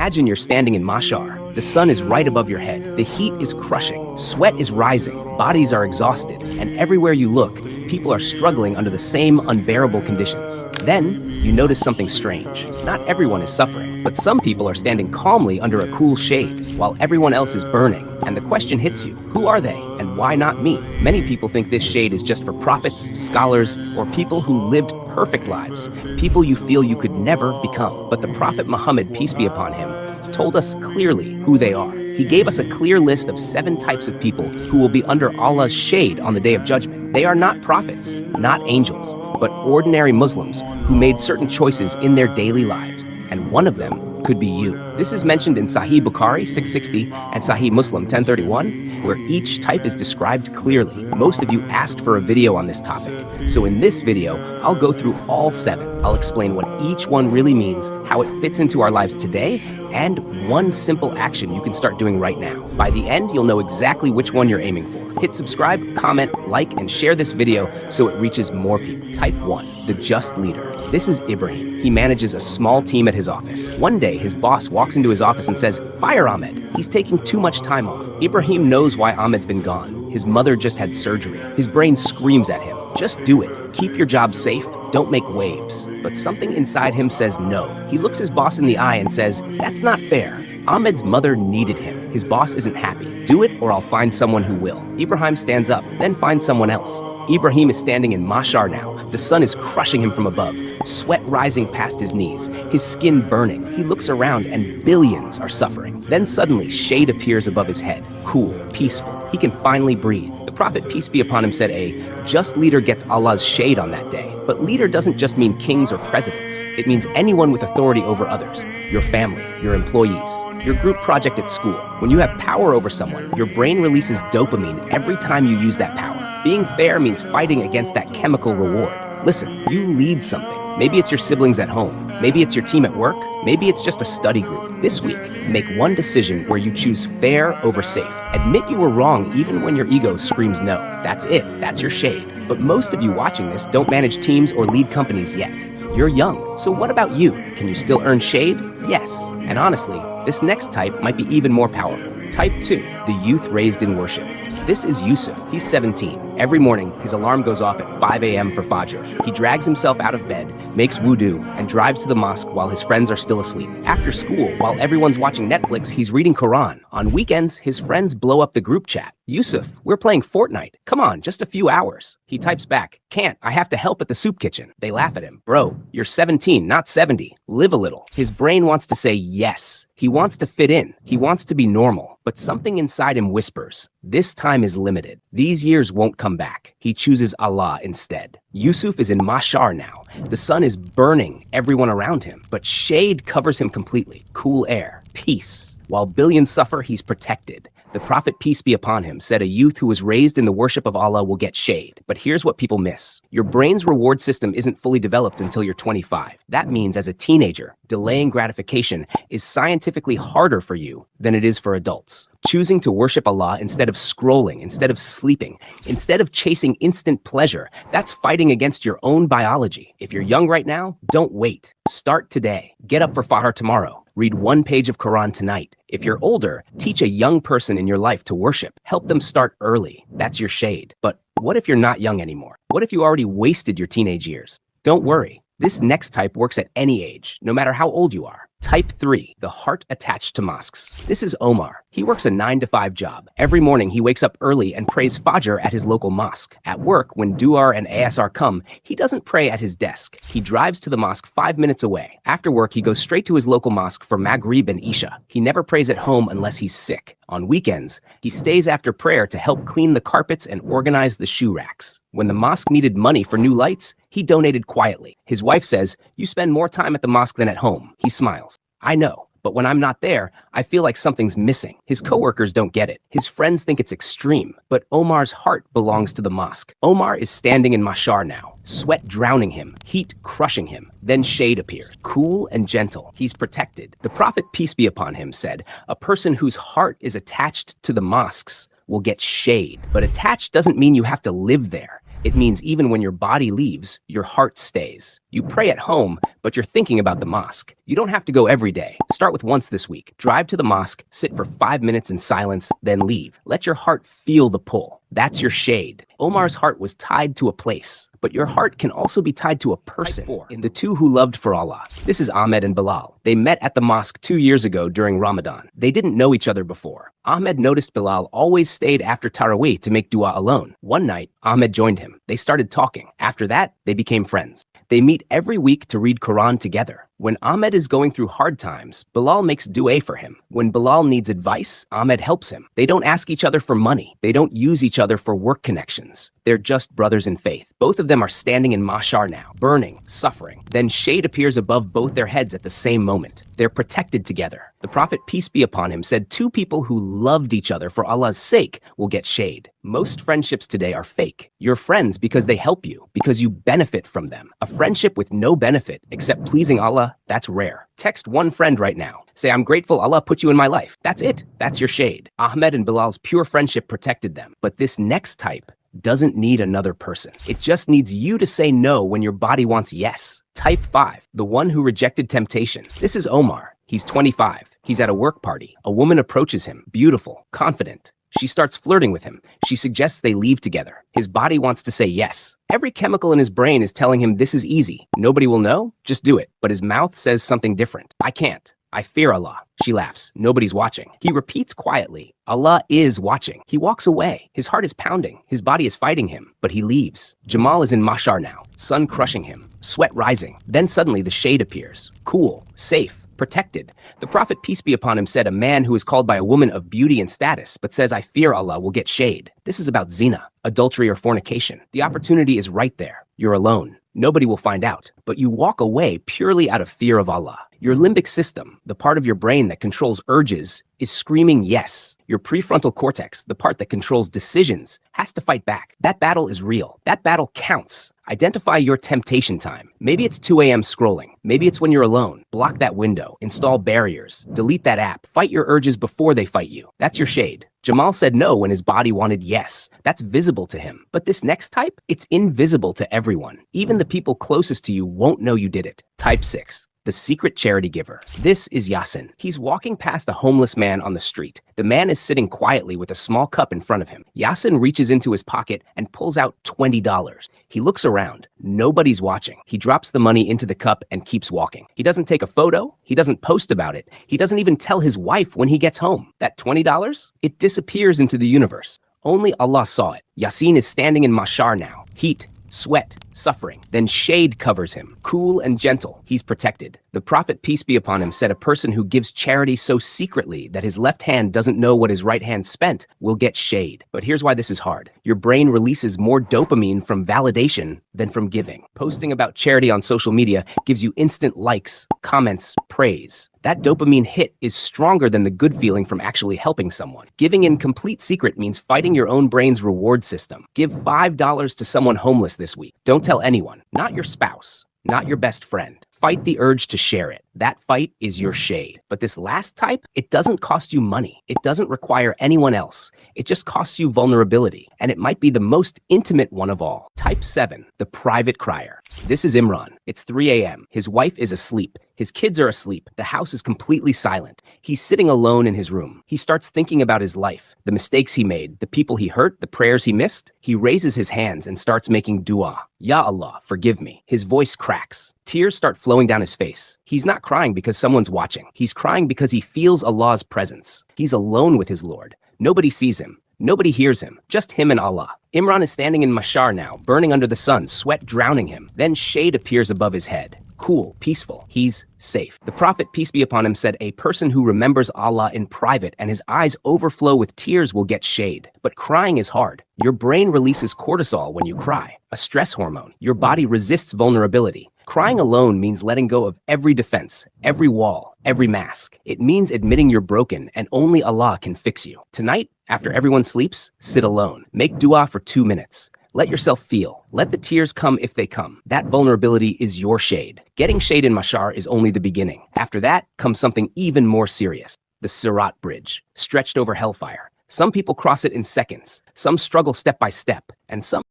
Imagine you're standing in Mashar. The sun is right above your head. The heat is crushing. Sweat is rising. Bodies are exhausted. And everywhere you look, people are struggling under the same unbearable conditions. Then, you notice something strange. Not everyone is suffering, but some people are standing calmly under a cool shade, while everyone else is burning. And the question hits you, who are they, and why not me? Many people think this shade is just for prophets, scholars, or people who lived perfect lives, people you feel you could never become. But the Prophet Muhammad, peace be upon him, told us clearly who they are. He gave us a clear list of 7 types of people who will be under Allah's shade on the Day of Judgment. They are not prophets, not angels, but ordinary Muslims who made certain choices in their daily lives, and one of them could be you. This is mentioned in Sahih Bukhari 660 and Sahih Muslim 1031, where each type is described clearly. Most of you asked for a video on this topic, so in this video, I'll go through all 7. I'll explain what each one really means, how it fits into our lives today, and one simple action you can start doing right now. By the end, you'll know exactly which one you're aiming for. Hit subscribe, comment, like, and share this video so it reaches more people. Type 1, the just leader. This is Ibrahim. He manages a small team at his office. One day, his boss walks into his office and says, "Fire Ahmed. He's taking too much time off." Ibrahim knows why Ahmed's been gone. His mother just had surgery. His brain screams at him, "Just do it. Keep your job safe. Don't make waves." But something inside him says no. He looks his boss in the eye and says, "That's not fair. Ahmed's mother needed him. His boss isn't happy. Do it or I'll find someone who will." Ibrahim stands up, then finds someone else. Ibrahim is standing in Mashar now. The sun is crushing him from above, sweat rising past his knees, his skin burning. He looks around and billions are suffering. Then suddenly shade appears above his head, cool, peaceful. He can finally breathe. The Prophet, peace be upon him, said a just leader gets Allah's shade on that day. But leader doesn't just mean kings or presidents. It means anyone with authority over others, your family, your employees, your group project at school. When you have power over someone, your brain releases dopamine every time you use that power. Being fair means fighting against that chemical reward. Listen, you lead something. Maybe it's your siblings at home. Maybe it's your team at work. Maybe it's just a study group. This week, make one decision where you choose fair over safe. Admit you were wrong even when your ego screams no. That's it. That's your shade. But most of you watching this don't manage teams or lead companies yet. You're young. So what about you? Can you still earn shade? Yes. And honestly, this next type might be even more powerful. Type 2, the youth raised in worship. This is Yusuf. He's 17. Every morning, his alarm goes off at 5 a.m. for Fajr. He drags himself out of bed, makes wudu, and drives to the mosque while his friends are still asleep. After school, while everyone's watching Netflix, he's reading Quran. On weekends, his friends blow up the group chat. "Yusuf, we're playing Fortnite. Come on, just a few hours." He types back, "Can't, I have to help at the soup kitchen." They laugh at him. "Bro, you're 17, not 70. Live a little." His brain wants to say yes. He wants to fit in. He wants to be normal. But something inside him whispers, this time is limited. These years won't come back. He chooses Allah instead. Yusuf is in Mashar now. The sun is burning everyone around him, but shade covers him completely. Cool air, peace. While billions suffer, he's protected. The Prophet, peace be upon him, said a youth who was raised in the worship of Allah will get shade. But here's what people miss. Your brain's reward system isn't fully developed until you're 25. That means as a teenager, delaying gratification is scientifically harder for you than it is for adults. Choosing to worship Allah instead of scrolling, instead of sleeping, instead of chasing instant pleasure, that's fighting against your own biology. If you're young right now, don't wait. Start today. Get up for Fajr tomorrow. Read 1 page of Quran tonight. If you're older, teach a young person in your life to worship. Help them start early. That's your shade. But what if you're not young anymore? What if you already wasted your teenage years? Don't worry. This next type works at any age, no matter how old you are. Type 3, the heart attached to mosques. This is Omar. He works a 9-to-5 job. Every morning, he wakes up early and prays Fajr at his local mosque. At work, when Duar and ASR come, he doesn't pray at his desk. He drives to the mosque 5 minutes away. After work, he goes straight to his local mosque for Maghrib and Isha. He never prays at home unless he's sick. On weekends, he stays after prayer to help clean the carpets and organize the shoe racks. When the mosque needed money for new lights, he donated quietly. His wife says, "You spend more time at the mosque than at home." He smiles. "I know, but when I'm not there, I feel like something's missing." His coworkers don't get it. His friends think it's extreme, but Omar's heart belongs to the mosque. Omar is standing in Mashar now, sweat drowning him, heat crushing him. Then shade appears, cool and gentle. He's protected. The Prophet, peace be upon him, said, "A person whose heart is attached to the mosques will get shade." But attached doesn't mean you have to live there. It means even when your body leaves, your heart stays. You pray at home, but you're thinking about the mosque. You don't have to go every day. Start with once this week. Drive to the mosque, sit for 5 minutes in silence, then leave. Let your heart feel the pull. That's your shade. Omar's heart was tied to a place, but your heart can also be tied to a person. In the two who loved for Allah. This is Ahmed and Bilal. They met at the mosque 2 years ago during Ramadan. They didn't know each other before. Ahmed noticed Bilal always stayed after Taraweeh to make dua alone. One night, Ahmed joined him. They started talking. After that, they became friends. They meet every week to read Quran together. When Ahmed is going through hard times, Bilal makes dua for him. When Bilal needs advice, Ahmed helps him. They don't ask each other for money. They don't use each other for work connections. They're just brothers in faith. Both of them are standing in mashar now, burning, suffering. Then shade appears above both their heads at the same moment. They're protected together. The Prophet, peace be upon him, said two people who loved each other for Allah's sake will get shade. Most friendships today are fake. You're friends because they help you, because you benefit from them. A friendship with no benefit except pleasing Allah, that's rare. Text one friend right now. Say, I'm grateful Allah put you in my life. That's it. That's your shade. Ahmed and Bilal's pure friendship protected them. But this next type doesn't need another person. It just needs you to say no when your body wants yes. Type 5, the one who rejected temptation. This is Omar. He's 25. He's at a work party. A woman approaches him, beautiful, confident. She starts flirting with him. She suggests they leave together. His body wants to say yes. Every chemical in his brain is telling him this is easy. Nobody will know. Just do it. But his mouth says something different. I can't. I fear Allah. She laughs. Nobody's watching. He repeats quietly, Allah is watching. He walks away. His heart is pounding. His body is fighting him, but he leaves. Jamal is in mashar now, sun crushing him, sweat rising. Then suddenly the shade appears. Cool, safe, protected. The Prophet, peace be upon him, said a man who is called by a woman of beauty and status, but says, I fear Allah, will get shade. This is about zina, adultery or fornication. The opportunity is right there. You're alone. Nobody will find out, but you walk away purely out of fear of Allah. Your limbic system, the part of your brain that controls urges, is screaming yes. Your prefrontal cortex, the part that controls decisions, has to fight back. That battle is real. That battle counts. Identify your temptation time. Maybe it's 2 a.m. scrolling. Maybe it's when you're alone. Block that window. Install barriers. Delete that app. Fight your urges before they fight you. That's your shade. Jamal said no when his body wanted yes. That's visible to him. But this next type, it's invisible to everyone. Even the people closest to you won't know you did it. Type 6. The secret charity giver. This is Yasin. He's walking past a homeless man on the street. The man is sitting quietly with a small cup in front of him. Yasin reaches into his pocket and pulls out $20. He looks around. Nobody's watching. He drops the money into the cup and keeps walking. He doesn't take a photo. He doesn't post about it. He doesn't even tell his wife when he gets home. That $20, it disappears into the universe. Only Allah saw it. Yasin is standing in mashar now. Heat, sweat, suffering. Then shade covers him. Cool and gentle. He's protected. The Prophet, peace be upon him, said a person who gives charity so secretly that his left hand doesn't know what his right hand spent will get shade. But here's why this is hard. Your brain releases more dopamine from validation than from giving. Posting about charity on social media gives you instant likes, comments, praise. That dopamine hit is stronger than the good feeling from actually helping someone. Giving in complete secret means fighting your own brain's reward system. Give $5 to someone homeless this week. Don't tell anyone, not your spouse, not your best friend. Fight the urge to share it. That fight is your shade. But this last type, it doesn't cost you money. It doesn't require anyone else. It just costs you vulnerability. And it might be the most intimate one of all. Type 7, the private crier. This is Imran. It's 3 a.m. His wife is asleep. His kids are asleep. The house is completely silent. He's sitting alone in his room. He starts thinking about his life, the mistakes he made, the people he hurt, the prayers he missed. He raises his hands and starts making dua. Ya Allah, forgive me. His voice cracks. Tears start flowing down his face. He's not crying because someone's watching. He's crying because he feels Allah's presence. He's alone with his Lord. Nobody sees him. Nobody hears him. Just him and Allah. Imran is standing in mashar now, burning under the sun, sweat drowning him. Then shade appears above his head. Cool, peaceful. He's safe. The Prophet, peace be upon him, said a person who remembers Allah in private and his eyes overflow with tears will get shade. But crying is hard. Your brain releases cortisol when you cry, a stress hormone. Your body resists vulnerability. Crying alone means letting go of every defense, every wall, every mask. It means admitting you're broken and only Allah can fix you. Tonight, after everyone sleeps, sit alone. Make dua for 2 minutes. Let yourself feel. Let the tears come if they come. That vulnerability is your shade. Getting shade in mashar is only the beginning. After that comes something even more serious. The Sirat Bridge, stretched over hellfire. Some people cross it in seconds. Some struggle step by step. And some